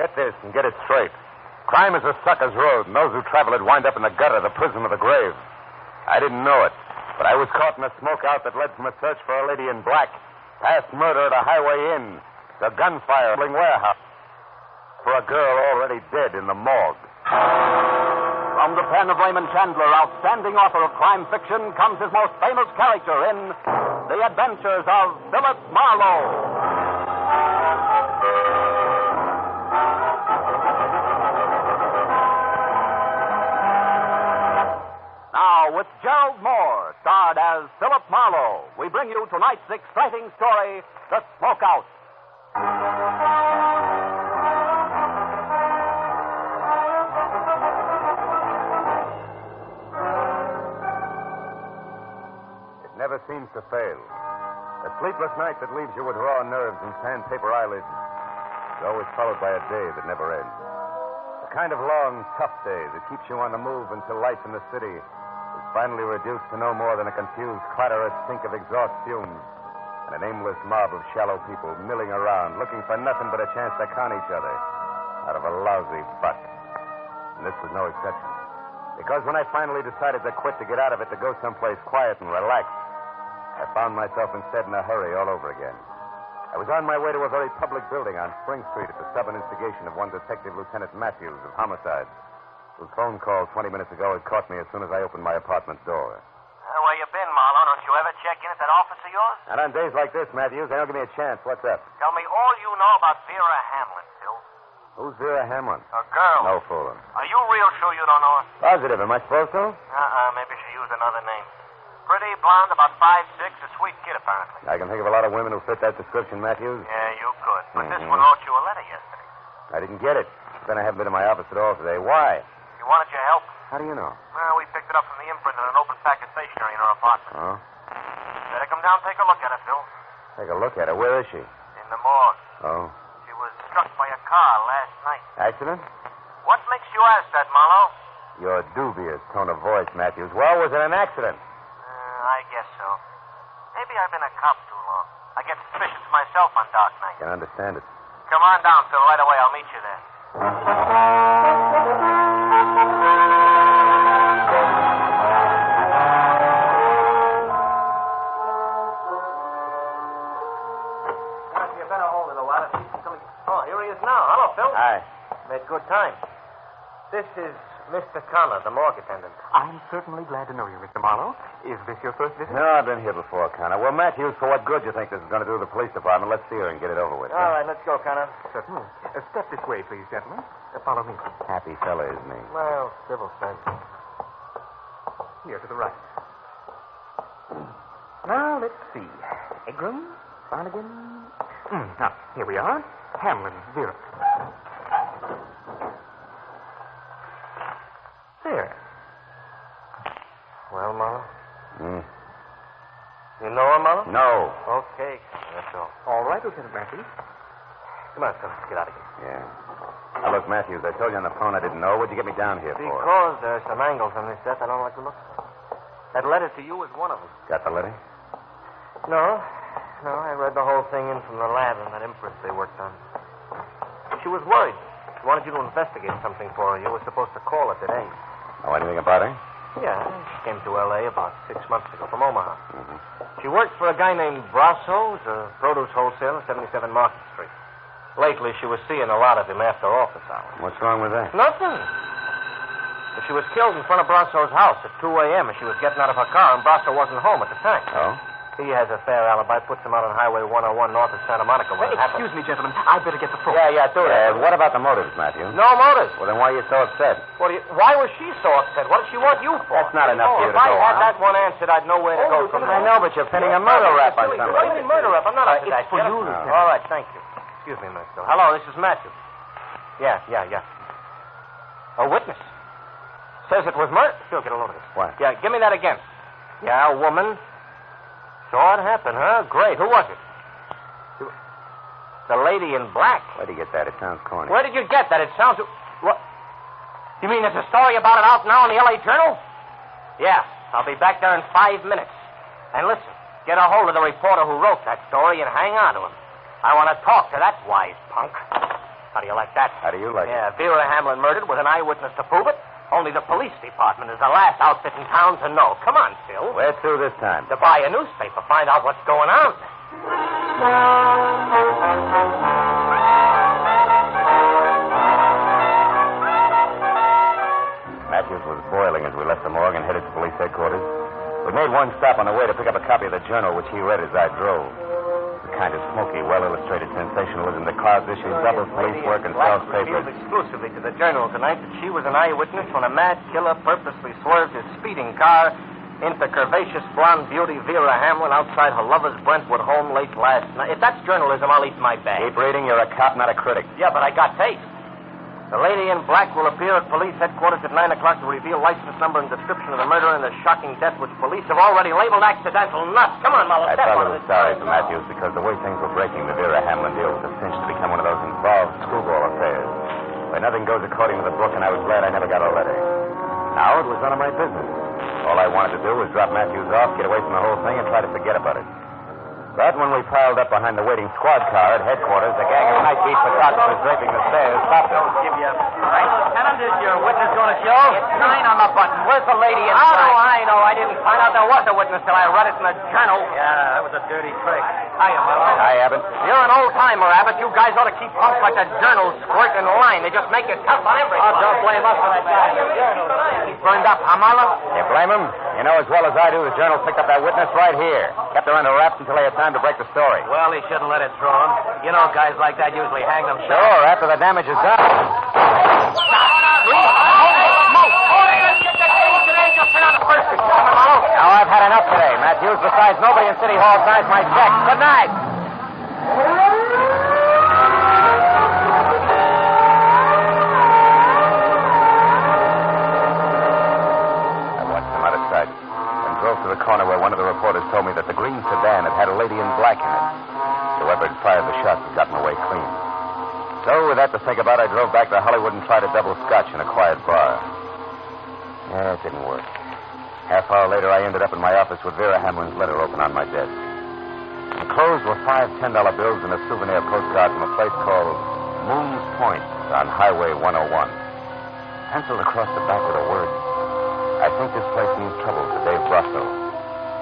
Get this and get it straight. Crime is a sucker's road, and those who travel it wind up in the gutter, the prison, or the grave. I didn't know it, but I was caught in a smokeout that led from a search for a lady in black, past murder at a highway inn, to gunfire in a warehouse, for a girl already dead in the morgue. From the pen of Raymond Chandler, outstanding author of crime fiction, comes his most famous character in The Adventures of Philip Marlowe. Now, with Gerald Moore, starred as Philip Marlowe, we bring you tonight's exciting story, The Smokeout. Never seems to fail. A sleepless night that leaves you with raw nerves and sandpaper eyelids is always followed by a day that never ends. A kind of long, tough day that keeps you on the move until life in the city is finally reduced to no more than a confused, clatterous stink of exhaust fumes and an aimless mob of shallow people milling around, looking for nothing but a chance to con each other out of a lousy butt. And this was no exception. Because when I finally decided to quit to get out of it to go someplace quiet and relaxed, I found myself instead in a hurry all over again. I was on my way to a very public building on Spring Street at the stubborn instigation of one Detective Lieutenant Matthews of Homicide, whose phone call 20 minutes ago had caught me as soon as I opened my apartment door. Where you been, Marlowe? Don't you ever check in at that office of yours? Not on days like this, Matthews. They don't give me a chance. What's up? Tell me all you know about Vera Hamlin, Phil. Who's Vera Hamlin? A girl. No fooling. Are you real sure you don't know her? Positive. Am I supposed to? Maybe she used another name. Pretty, blonde, about 5'6", a sweet kid, apparently. I can think of a lot of women who fit that description, Matthews. Yeah, you could. But this one wrote you a letter yesterday. I didn't get it. Then I haven't been in my office at all today. Why? She wanted your help. How do you know? Well, we picked it up from the imprint in an open pack of stationery in her apartment. Oh? Better come down and take a look at her, Phil. Take a look at her. Where is she? In the morgue. Oh? She was struck by a car last night. Accident? What makes you ask that, Marlowe? Your dubious tone of voice, Matthews. Well, was it an accident? I guess so. Maybe I've been a cop too long. I get suspicious myself on dark nights. Can understand it. Come on down, Phil. Right away. I'll meet you there. You better hold it a while. Oh, here he is now. Hello, Phil. Hi. Made good time. This is Mr. Connor, the morgue attendant. I'm certainly glad to know you, Mr. Marlowe. Is this your first visit? No, I've been here before, Connor. Well, Matthews, for what good do you think this is going to do the police department? Let's see her and get it over with. All right, let's go, Connor. Certainly. Step this way, please, gentlemen. Follow me. Happy fella, isn't he? Well, civil sense. Here to the right. Now, let's see. Egram, Barnigan. Now, here we are. Hamlin, Vera. There. Well, Marlowe? Hmm. You know her, Marlowe? No. Okay, that's all. All right, Lieutenant Matthews. Come on, Phil. Let's get out of here. Yeah. Now, look, Matthews, I told you on the phone I didn't know. What'd you get me down here for? Because there are some angles on this death I don't like to look at. That letter to you is one of them. Got the letter? No, I read the whole thing in from the lab and that imprint they worked on. She was worried. She wanted you to investigate something for her. You were supposed to call her today. Know anything about her? Yeah, she came to L.A. about 6 months ago from Omaha. Mm-hmm. She worked for a guy named Brasso's, a produce wholesaler, 77 Market Street. Lately, she was seeing a lot of him after office hours. What's wrong with that? Nothing. She was killed in front of Brasso's house at 2 a.m. and she was getting out of her car, and Brasso wasn't home at the time. Oh? He has a fair alibi, puts him out on Highway 101 north of Santa Monica when it happened. Excuse me, gentlemen. I'd better get the phone. Yeah, do that. What about the motives, Matthews? No motive. Well, then why are you so upset? Why was she so upset? What did she want you for? That's not enough for you to if I go had on. that one answered, I'd know where to go from there. I know, but you're pinning a murder rap on What somebody. do you mean murder rap? I'm not up to that. It's for yet. you, Lieutenant. All right, thank you. Excuse me a minute, Phil. Hello, this is Matthew. Yeah. A witness. Says it was murder. Phil, get a load of this. What? Yeah, give me that again. Yeah, a woman. Saw it happen, huh? Great. Who was it? The lady in black. Where'd you get that? It sounds corny. Where did you get that? It sounds... What? You mean there's a story about it out now in the L.A. Journal? Yeah, I'll be back there in 5 minutes. And listen, get a hold of the reporter who wrote that story and hang on to him. I want to talk to that wise punk. How do you like that? How do you like Yeah, Vera Hamlin murdered with an eyewitness to prove it. Only the police department is the last outfit in town to know. Come on, Phil. it? Where to this time? To buy a newspaper, find out what's going on. Matthews was boiling as we left the morgue and headed to police headquarters. We made one stop on the way to pick up a copy of the Journal, which he read as I drove. The kind of smoky, well-illustrated sensationalism that clouds issues, doubles police work, and sells papers. Exclusively to the Journal tonight that she was an eyewitness when a mad killer purposely swerved his speeding car into curvaceous blonde beauty Vera Hamlin outside her lover's Brentwood home late last night. If that's journalism, I'll eat my bag. Keep reading. You're a cop, not a critic. Yeah, but I got taste. The lady in black will appear at police headquarters at 9 o'clock to reveal license number and description of the murder and the shocking death which police have already labeled accidental. Nuts. Come on, Marlowe. I felt a little sorry for Matthews because the way things were breaking, the Vera Hamlin deal was a cinch to become one of those involved screwball affairs where nothing goes according to the book, and I was glad I never got a letter. Now it was none of my business. All I wanted to do was drop Matthews off, get away from the whole thing, and try to forget about it. But when we piled up behind the waiting squad car at headquarters, a gang of night-beat photographers draping the stairs stopped us. Give you right, Lieutenant, is your witness going to show? It's 9 on the button. Where's the lady Oh, inside? I know. I didn't find out there was a witness till I read it in the Journal. Yeah, that was a dirty trick. Hiya, Marlowe. Hi, Abbott. You're an old-timer, Abbott. You guys ought to keep punks like the Journal squirt in line. They just make it tough on everybody. Oh, don't blame us for that guy. He's burned up, huh, Marlowe? You blame him? You know as well as I do, the Journal picked up that witness right here. Kept her under wraps until they had time to break the story. Well, he shouldn't let it throw him. You know, guys like that usually hang themselves. Sure, after the damage is done. Now, I've had enough today, Matthews. Besides, nobody in City Hall signs my check. Good night. I watched him out of sight and drove to the corner where one of the reporters told me that the green sedan had had a lady in black in it. Whoever had fired the shots had gotten away clean. So, with that to think about, I drove back to Hollywood and tried a double scotch in a quiet bar. Yeah, it didn't work. Half hour later, I ended up in my office with Vera Hamlin's letter open on my desk. Enclosed were 5 $10 bills and a souvenir postcard from a place called Moon's Point on Highway 101. Penciled across the back with a word. I think this place means trouble to Dave Brasso.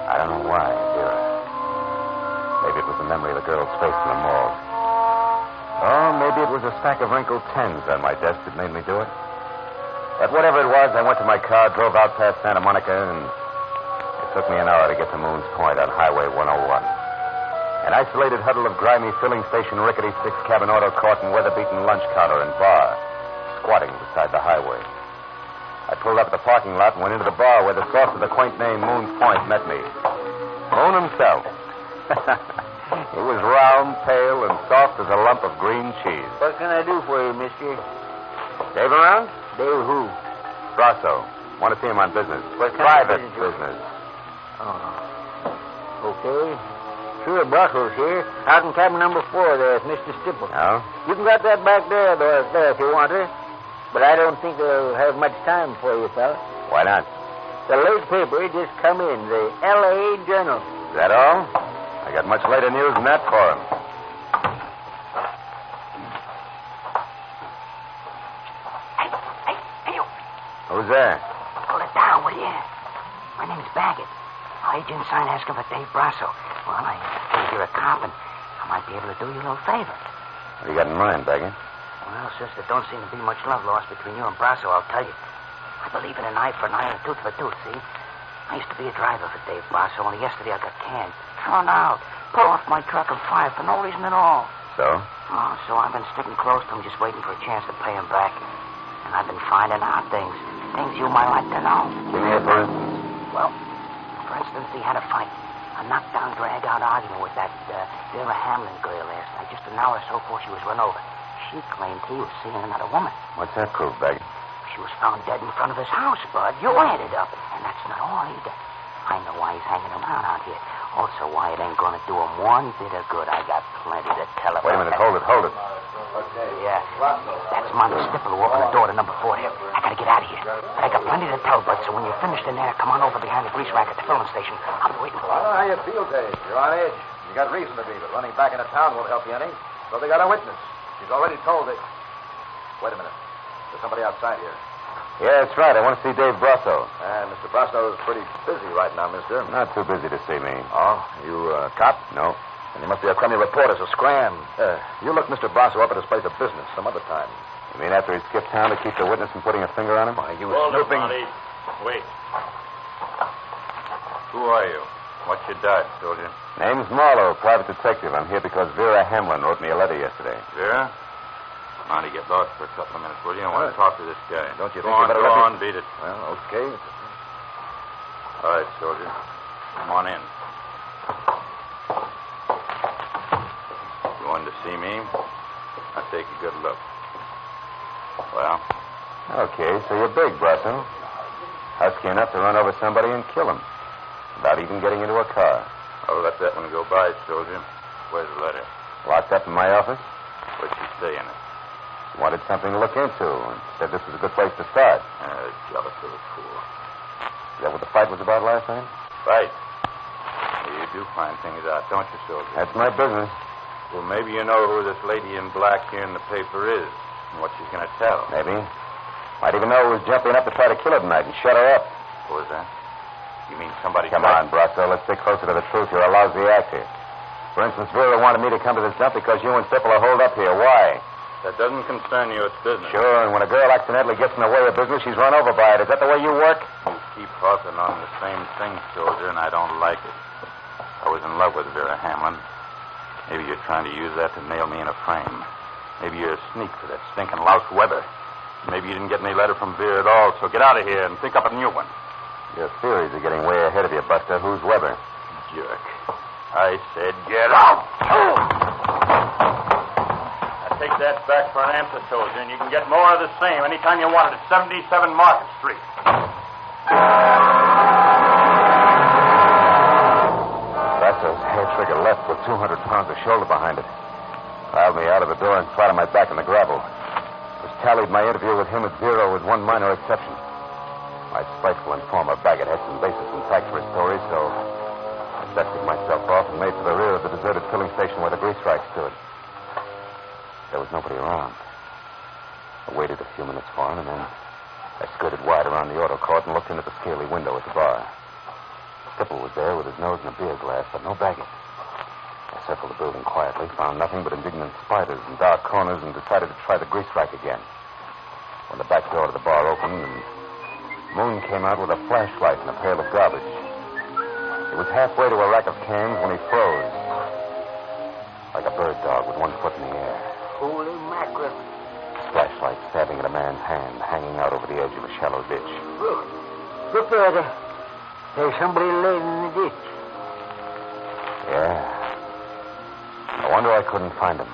I don't know why, Vera. Maybe it was the memory of the girl's face in the morgue. Or maybe it was a stack of wrinkled tens on my desk that made me do it. But whatever it was, I went to my car, drove out past Santa Monica, and it took me an hour to get to Moon's Point on Highway 101. An isolated huddle of grimy filling station, rickety six-cabin auto court, and weather-beaten lunch counter and bar, squatting beside the highway. I pulled up at the parking lot and went into the bar where the source of the quaint name Moon's Point met me. Moon himself. He was round, pale, and soft as a lump of green cheese. What can I do for you, mister? Dave around? Dave who? Brasso. Want to see him on business. What kind Private of business. Oh. Okay. Sure, Brasso's here. Out in cabin number 4 there with Mr. Stipple. No? You can got that back there, Doris, there if you want her. But I don't think they'll have much time for you, fella. Why not? The late paper just come in, the L.A. Journal. Is that all? I got much later news than that for him. Hey, you. Who's there? Pull it down, will you? My name's Baggett. Agent sign asking for Dave Brasso. Well, I think you're a cop, and I might be able to do you a little favor. What do you got in mind, Baggett? Well, since there don't seem to be much love lost between you and Brasso, I'll tell you. I believe in an eye for an eye and a tooth for a tooth, see? I used to be a driver for Dave Brasso, only yesterday I got canned. Thrown out. Put off my truck and fired for no reason at all. So? Oh, so I've been sticking close to him, just waiting for a chance to pay him back. And I've been finding out things you might like to know. Give me a for instance. Well, for instance, he had a fight. A knockdown, drag-out argument with that Vera Hamlin girl last night. Just an hour or so before she was run over. She claimed he was seeing another woman. What's that prove, Baggett? She was found dead in front of his house, Bud. You added up. And that's not all either. I know why he's hanging around out here. Also why it ain't going to do him one bit of good. I got plenty to tell about. Wait a minute. Hold it. Yeah. That's Monty Stipple who opened the door to number 4 here. I got to get out of here. But I got plenty to tell, Bud, so when you're finished in there, come on over behind the grease rack at the filling station. I'll be waiting for you. I don't know how you feel, Dave. You're on edge. You got reason to be, but running back into town won't help you any. So they got a witness. She's already told it. Wait a minute. There's somebody outside here. Yeah, that's right. I want to see Dave Brasso. And Mr. Brasso is pretty busy right now, mister. Not too busy to see me. Oh, you a cop? No. And you must be a crummy reporter, so scram. You look Mr. Brasso up at his place of business some other time. You mean after he skipped town to keep the witness from putting a finger on him? Why, you Hold it, snooping... Monty. Wait. Who are you? What's your dodge, soldier? Name's Marlowe, private detective. I'm here because Vera Hamlin wrote me a letter yesterday. Vera? Monty, get lost for a couple of minutes, will you? I want to talk to this guy. Don't you Go think you on, better go let me... on, beat it. Well, okay. All right, soldier. Come on in. You wanted to see me? I'll take a good look. Well? Okay, so you're big, Brasso. Husky enough to run over somebody and kill him. Without even getting into a car. I'll let that one go by, soldier. Where's the letter? Locked up in my office. What'd she say in it? She wanted something to look into and said this was a good place to start. Jealous little fool. Is that what the fight was about last night? Right. You do find things out, don't you, soldier? That's my business. Well, maybe you know who this lady in black here in the paper is and what she's going to tell. Maybe. Might even know who was jumping up to try to kill her tonight and shut her up. Who is that? You mean somebody... Come on, Brasso. Let's stick closer to the truth. You're a lousy actor. For instance, Vera wanted me to come to this dump because you and Sipple are holed up here. Why? That doesn't concern you. It's business. Sure, and when a girl accidentally gets in the way of business, she's run over by it. Is that the way you work? You keep harping on the same thing, soldier, and I don't like it. I was in love with Vera Hamlin. Maybe you're trying to use that to nail me in a frame. Maybe you're a sneak for that stinking louse Weber. Maybe you didn't get any letter from Vera at all, so get out of here and think up a new one. Your theories are getting way ahead of you, Buster. Who's Weber? Jerk. I said get out. Now take that back for an answer, soldier, and you can get more of the same anytime you want it at 77 Market Street. Brasso's hair trigger left with 200 pounds of shoulder behind it. Piled me out of the door and flat on my back in the gravel. Which tallied my interview with him at 0 with one minor exception. My spiteful informer, Baggett, had some basis in fact for his story, so I dusted myself off and made for the rear of the deserted filling station where the grease rack stood. There was nobody around. I waited a few minutes for him, and then I skirted wide around the auto court and looked in at the scaly window at the bar. Stipple was there with his nose in a beer glass, but no Baggett. I circled the building quietly, found nothing but indignant spiders and dark corners, and decided to try the grease rack again. When the back door to the bar opened, and Moon came out with a flashlight and a pail of garbage. He was halfway to a rack of cans when he froze. Like a bird dog with one foot in the air. Holy mackerel. Flashlight stabbing at a man's hand, hanging out over the edge of a shallow ditch. Look there. There's somebody laid in the ditch. Yeah. No wonder I couldn't find him.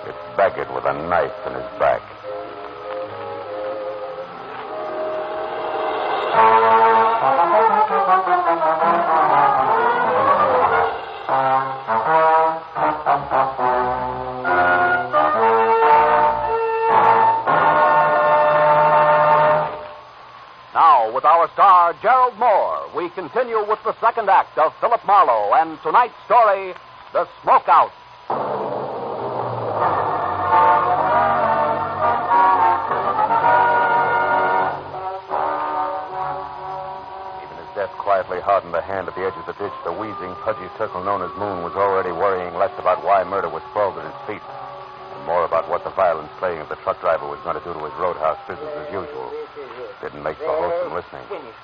It's Baggett with a knife in his back. Now, with our star, Gerald Moore, we continue with the second act of Philip Marlowe and tonight's story, The Smokeout. Even as death quietly hardened the hand at the edge of the ditch, the wheezing, pudgy circle known as Moon was already worrying less about why murder was sprawled at his feet and more about what the violent slaying of the truck driver was going to do to his roadhouse business as usual. Didn't make for wholesome listening. Finished.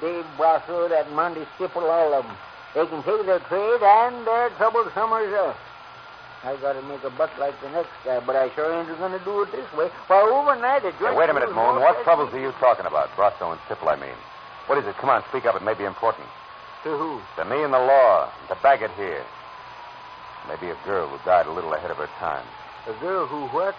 Dave Brasso, that Monday Stipple, all of them. They can take their trade and their trouble somewheres else. I got to make a buck like the next guy, but I sure ain't going to do it this way. Why, overnight it just... Hey, wait a minute, Moon. What troubles are you talking about? Brasso and Stipple, I mean. What is it? Come on, speak up. It may be important. To who? To me and the law. To Baggett here. Maybe a girl who died a little ahead of her time. A girl who what?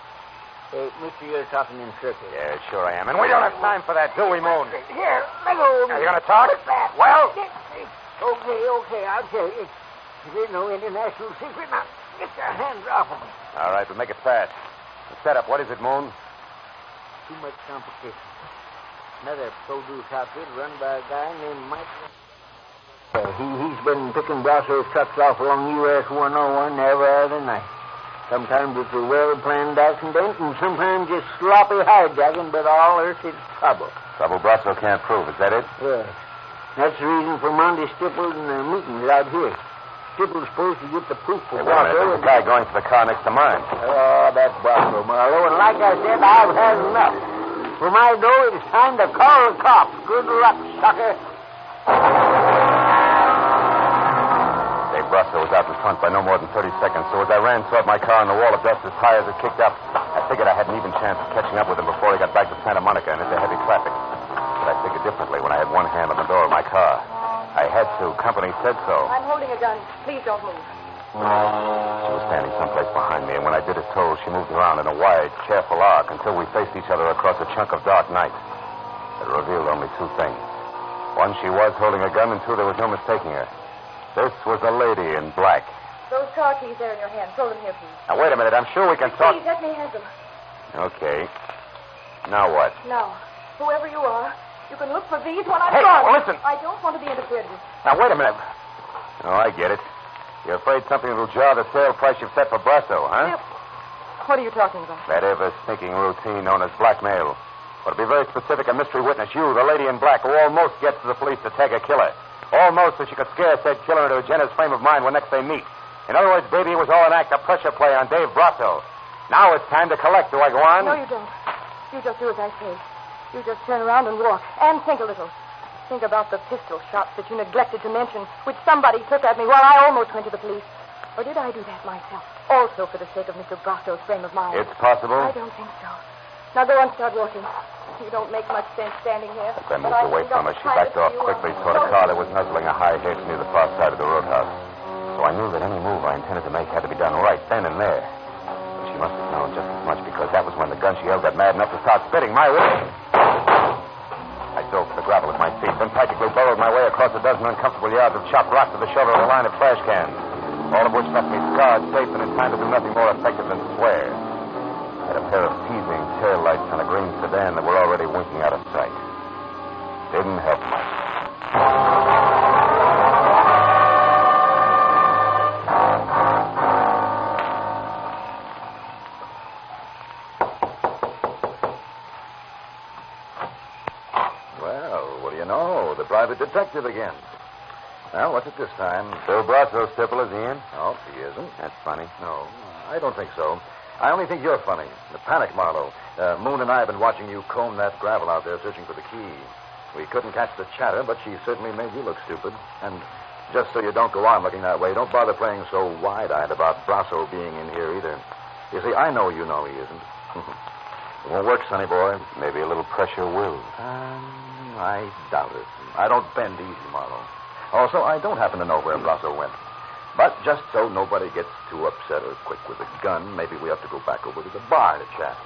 Hey, mister, you're talking in circles. Yeah, sure I am. And we don't have time for that, do we, Moon? Here, let go of me. Are you going to talk? What's that? Well... Okay, I'll tell you. There's no international secret. Now, get your hands off of me. All right, but make it fast. The setup, what is it, Moon? Too much competition. Another produce outfit run by a guy named Mike. He's been picking Brasso's trucks off along US 101 every other night. Sometimes it's a well-planned accident, and sometimes just sloppy hijacking, but all earth is trouble. Trouble Brasso can't prove. Is that it? Yeah. That's the reason for Monty Stipple and the meetings out here. Stipple's supposed to get the proof for Hey, wait a minute. Brasso. There's a guy going to the car next to mine. Oh, that's Brasso, Marlowe. And like I said, I've had enough. For my dough, it's time to call the cops. Good luck, sucker. Dave Brasso was out in front by no more than 30 seconds, so as I ran toward my car and the wall of dust, his tires had kicked up. I figured I had an even chance of catching up with him before he got back to Santa Monica and into heavy traffic. But I figured differently when I had one hand on the door of my car. I had to. Company said so. I'm holding a gun. Please don't move. She was standing someplace behind me, and when I did as told, she moved around in a wide, careful arc until we faced each other across a chunk of dark night. It revealed only two things. One, she was holding a gun, and two, there was no mistaking her. This was a lady in black. Those car keys there in your hand. Throw them here, please. Now, wait a minute. I'm sure we can talk. Please, let me have them. Okay. Now what? Now, whoever you are, you can look for these when I'm Hey, gone. well, listen. I don't want to be interfered with. Now, wait a minute. Oh, I get it. You're afraid something will jar the sale price you've set for Brasso, huh? What are you talking about? That ever-sneaking routine known as blackmail. Or to be very specific, a mystery witness, you, the lady in black, who almost gets to the police to tag a killer. Almost so she could scare said killer into a generous frame of mind when next they meet. In other words, baby, it was all an act of pressure play on Dave Brasso. Now it's time to collect. Do I go on? No, you don't. You just do as I say. You just turn around and walk. And think a little. Think about the pistol shots that you neglected to mention, which somebody took at me while I almost went to the police. Or did I do that myself? Also for the sake of Mr. Brasso's frame of mind. It's possible. I don't think so. Now go on, start walking. You don't make much sense standing here. As I moved away from her, she backed off quickly toward a car that was nuzzling a high hedge near the far side of the roadhouse. So I knew that any move I intended to make had to be done right then and there. But she must have known just as much because that was when the gun she held got mad enough to start spitting my way. I dove for the gravel at my feet, then practically burrowed my way across a dozen uncomfortable yards of chopped rock to the shoulder of a line of trash cans, all of which left me scarred, safe, and in time to do nothing more effective than swear. I had a pair of teasing tail lights on a green sedan that were already winking out of sight. Didn't help much. Private detective again. Well, what's it this time? Bill Brasso, Stipple, is he in? No, he isn't. That's funny. No, I don't think so. I only think you're funny. The panic, Marlowe. Moon and I have been watching you comb that gravel out there searching for the key. We couldn't catch the chatter, but she certainly made you look stupid. And just so you don't go on looking that way, don't bother playing so wide-eyed about Brasso being in here either. You see, I know you know he isn't. It won't work, sonny boy. Maybe a little pressure will. I doubt it. I don't bend easy, Marlowe. Also, I don't happen to know where Brasso went. But just so nobody gets too upset or quick with a gun, maybe we have to go back over to the bar to chat.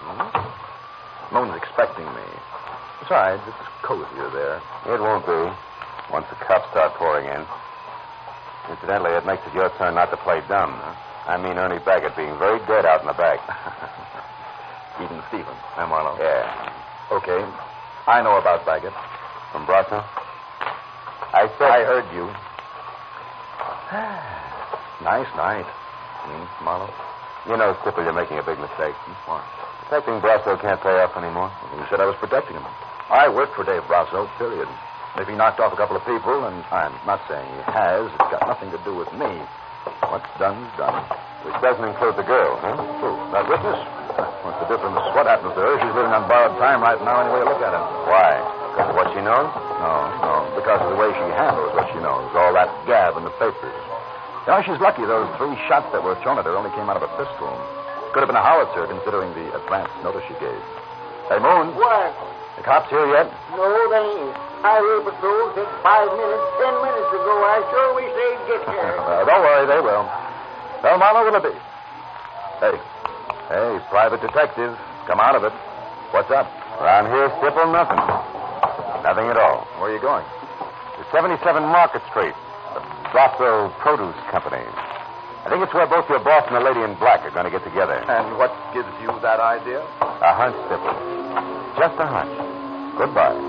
Moon's expecting me. Besides, it's cozier there. It won't be. Once the cops start pouring in. Incidentally, it makes it your turn not to play dumb. I mean Ernie Baggett being very dead out in the back. Even Stevens, huh, Marlowe? Yeah. Okay. I know about Baggett. From Brasso? I heard you. Nice night. Marlowe? You know, Stipple, you're making a big mistake. What? Protecting Brasso can't pay off anymore. You said I was protecting him. I worked for Dave Brasso, period. If he knocked off a couple of people, and I'm not saying he has, it's got nothing to do with me. What's done is done. Which doesn't include the girl, huh? Who? That witness? What's the difference? What happens to her? She's living on borrowed time right now, any way you look at it. Why? Because of what she knows? No. Because of the way she handles what she knows. All that gab in the papers. You know, she's lucky those 3 shots that were thrown at her only came out of a pistol. Could have been a howitzer, considering the advance notice she gave. Hey, Moon. What? The cops here yet? No, they ain't. Highway patrol took 5 minutes, 10 minutes ago. I sure wish they'd get here. Don't worry, they will. Well, Marlowe, will it be? Hey, private detective. Come out of it. What's up? Around here, Stipple, nothing. Nothing at all. Where are you going? To 77 Market Street, the Brasso Produce Company. I think it's where both your boss and the lady in black are going to get together. And what gives you that idea? A hunch, Stipple. Just a hunch. Goodbye. The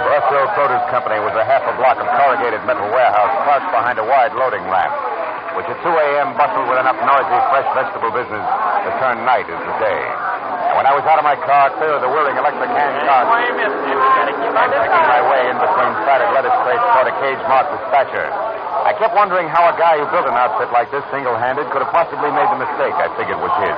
Brasso Produce company was a half a block of corrugated metal warehouse parked behind a wide loading ramp, which at 2 a.m. bustled with enough noisy, fresh vegetable business to turn night into day. And when I was out of my car, clear of the whirring electric hand cart, making my way in between sided lettuce crates toward a cage marked dispatcher, I kept wondering how a guy who built an outfit like this single-handed could have possibly made the mistake I figured was his.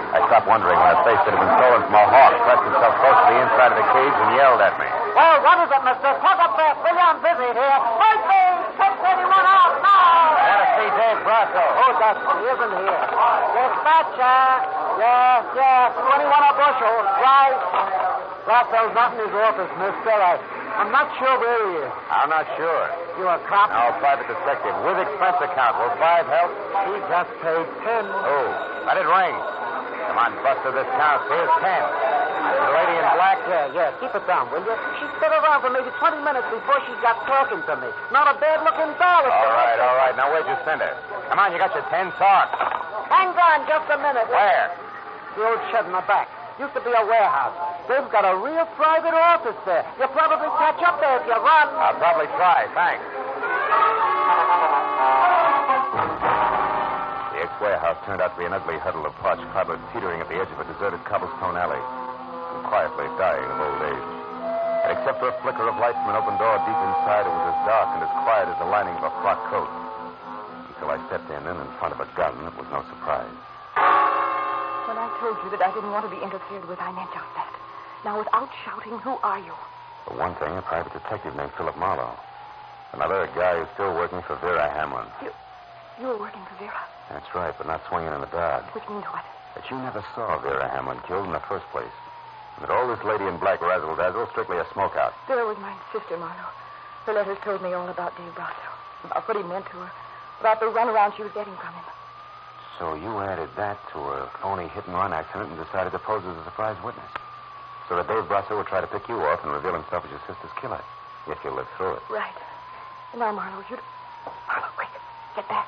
I stopped wondering when a face that had been stolen from a hawk pressed itself close to the inside of the cage and yelled at me. Well, what is it, mister? Talk up fast, will you? I'm busy here. Wait, please! 681 out now! I want to see Dave Brasso. Oh, that's he isn't here. Dispatcher. Yes, 21 a bushel. Right. Brasso's not in his office, mister. I'm not sure where he is. I'm not sure. You a cop? No, private detective with expense account. Will 5 help? He just paid 10. Oh, let it ring. Come on, Buster, this counts. Here's 10. The lady in black? Yeah. Keep it down, will you? She stood around for maybe 20 minutes before she got talking to me. Not a bad-looking doll. All right. Now, where'd you send her? Come on, you got your 10. Talk. Hang on just a minute. Where? The old shed in the back. Used to be a warehouse. They've got a real private office there. You'll probably catch up there if you run. I'll probably try. Thanks. The ex-warehouse turned out to be an ugly huddle of parched cobbers teetering at the edge of a deserted cobblestone alley, and quietly dying of old age. And except for a flicker of light from an open door deep inside, it was as dark and as quiet as the lining of a frock coat. Until I stepped in front of a gun, it was no surprise. When I told you that I didn't want to be interfered with, I meant just that. Now, without shouting, who are you? For one thing, a private detective named Philip Marlowe. Another, a guy who's still working for Vera Hamlin. You're working for Vera? That's right, but not swinging in the dark. Which means what? That you never saw Vera Hamlin killed in the first place. And that all this lady in black razzle-dazzle strictly a smokeout. Vera was my sister, Marlowe. Her letters told me all about Dave Brasso, about what he meant to her, about the runaround she was getting from him. So you added that to a phony hit-and-run accident and decided to pose as a surprise witness. So that Dave Brasso would try to pick you off and reveal himself as your sister's killer, if you lived through it. Right. And now, Marlowe, Marlowe, quick. Get back.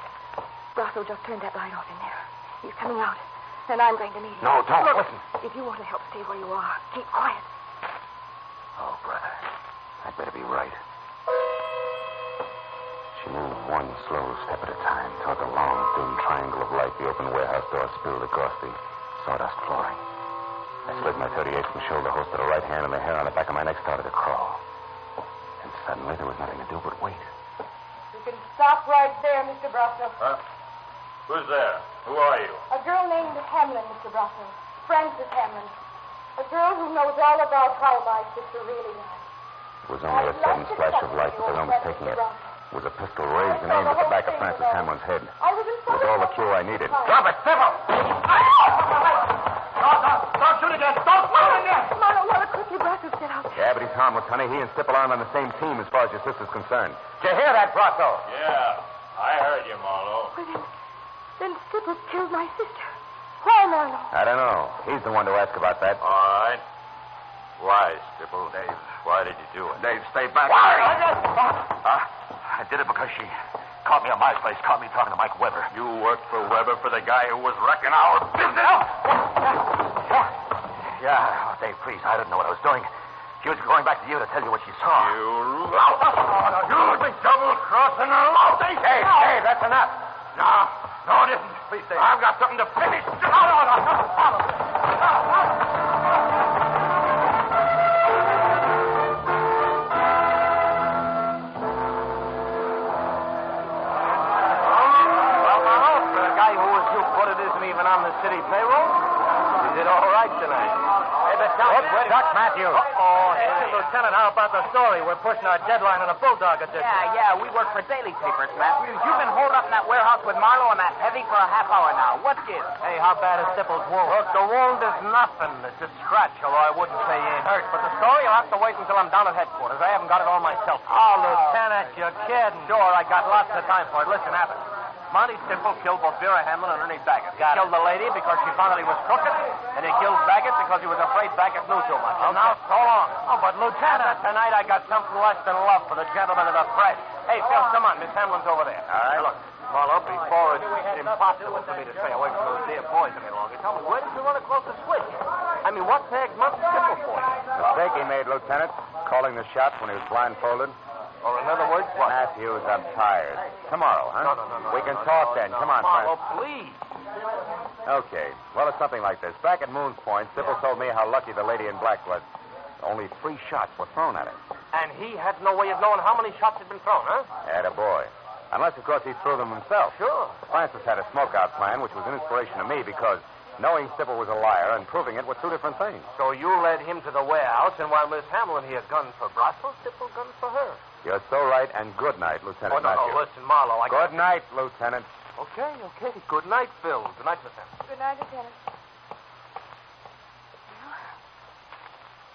Brasso just turned that light off in there. He's coming out, and I'm going to meet him. No, don't. Look, Listen. If you want to help, stay where you are. Keep quiet. Oh, brother. I'd better be right. She moved one slow step at a time toward the long, thin triangle of light the open warehouse door spilled across the sawdust flooring. I slid my .38 from shoulder holster to right hand, and the hair on the back of my neck started to crawl. And suddenly there was nothing to do but wait. You can stop right there, Mr. Brasso. Huh? Who's there? Who are you? A girl named Hamlin, Mr. Brasso. Frances Hamlin. A girl who knows all about how my sister really died. It was only a sudden flash of light, but the room's taking it. It was a pistol raised and aimed at the back of Frances Hamlin's head. It was all the cue I needed. Drop it, Sybil! Don't shoot again! Don't shoot again! Marlowe, what a quickly Brasso's get out. Yeah, but he's harmless, honey. He and Stipple aren't on the same team as far as your sister's concerned. Did you hear that, Brasso? Yeah, I heard you, Marlowe. Well, then Stipple killed my sister. Why, Marlowe? I don't know. He's the one to ask about that. All right. Why, Stipple? Dave, why did you do it? Dave, stay back. Why? I did it because she caught me at my place, caught me talking to Mike Weber. You worked for Weber for the guy who was wrecking our business? Yeah, Dave, please, I didn't know what I was doing. She was going back to you to tell you what she saw. You lout! You double-crossing lout! Hey, Dave, that's enough. No, it isn't. Please, Dave. I've got something to finish. On the city payroll? You did all right tonight. Hey, but Doc Matthews. Hey, Lieutenant, how about the story? We're pushing our deadline on a bulldog edition. Yeah, we work for daily papers, Matthews. You've been holed up in that warehouse with Marlowe and that heavy for a half hour now. What gives? Hey, how bad is Stipple's wound? Look, the wound is nothing. It's a scratch, although I wouldn't say he ain't hurt. But the story, you'll have to wait until I'm down at headquarters. I haven't got it all myself. Oh, Lieutenant, you're kidding. Sure, I got lots of time for it. Listen, Abbott. Monty Stipple killed both Vera Hamlin and Ernie Baggett. He killed the lady because she found out he was crooked, and he killed Baggett because he was afraid Baggett knew too much. And now, so long. Oh, but Lieutenant, tonight I got something less than love for the gentleman of the press. Hey, Phil, come on. Miss Hamlin's over there. All right. Look, Marlowe, before it's impossible for me to stay away from those dear boys any longer. Tell me, where did you run across the switch? I mean, what tagged Monty Stipple for you? Mistake he made, Lieutenant. calling the shots when he was blindfolded? Or in other words, what? Matthews, I'm tired. Tomorrow, huh? No. We can talk then. Come on, Marlowe, Frank. please. Okay. Well, it's something like this. Back at Moon's Point, Sybil told me how lucky the lady in black was. Only 3 shots were thrown at her. And he had no way of knowing how many shots had been thrown, huh? Attaboy. Unless, of course, he threw them himself. Sure. Francis had a smokeout plan, which was an inspiration to me because knowing Sybil was a liar and proving it were 2 different things. So you led him to the warehouse, and while Miss Hamlin here gunned for Brasso, Sybil gunned for her. You're so right, and good night, Lieutenant No, Matthews. listen, Marlowe, Good night, Lieutenant. Okay. Good night, Phil. Good night, Miss Hamlin. Good night, Lieutenant.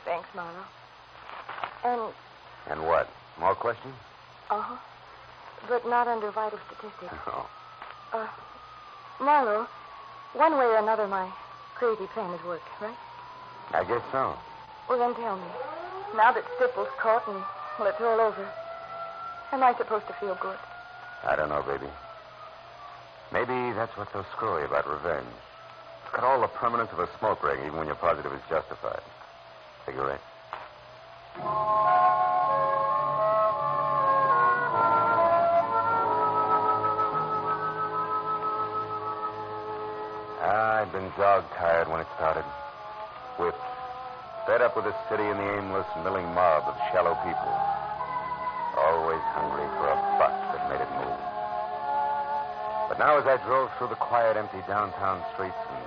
Thanks, Marlowe. And what? More questions? Uh-huh. But not under vital statistics. Oh. Marlowe, one way or another, my crazy plan has worked, right? I guess so. Well, then tell me. Now that Stipple's caught and, well, it's all over, am I supposed to feel good? I don't know, baby. Maybe that's what's so screwy about revenge. It's got all the permanence of a smoke ring, even when you're positive it's justified. Cigarette? I'd been jog-tired when it started. Whipped. Fed up with the city and the aimless, milling mob of shallow people. Always hungry for a buck that made it move. But now as I drove through the quiet, empty downtown streets and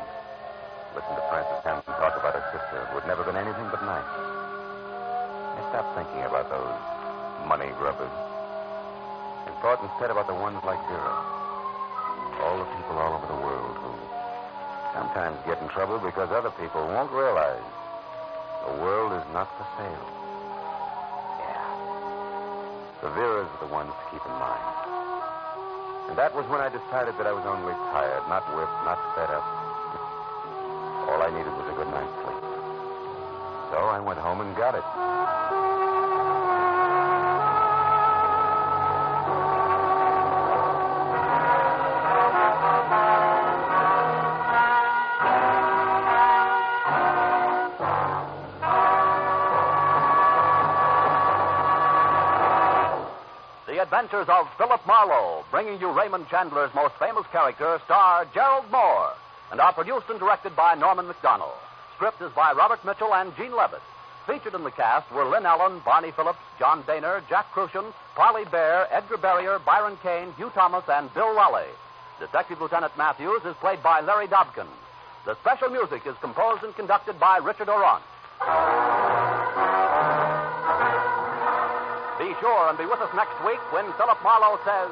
listened to Frances Hampton talk about her sister, who had never been anything but nice, I stopped thinking about those money grubbers and thought instead about the ones like Vera. All the people all over the world who sometimes get in trouble because other people won't realize the world is not for sale. Yeah. The Veras are the ones to keep in mind. And that was when I decided that I was only tired, not whipped, not fed up. All I needed was a good night's sleep. So I went home and got it. The Adventures of Philip Marlowe, bringing you Raymond Chandler's most famous character, star Gerald Moore, and are produced and directed by Norman McDonald. Script is by Robert Mitchell and Gene Levitt. Featured in the cast were Lynn Ellen, Barney Phillips, John Daner, Jack Crucian, Parley Bear, Edgar Barrier, Byron Kane, Hugh Thomas, and Bill Raleigh. Detective Lieutenant Matthews is played by Larry Dobkin. The special music is composed and conducted by Richard Orant. Be sure and be with us next week when Philip Marlowe says,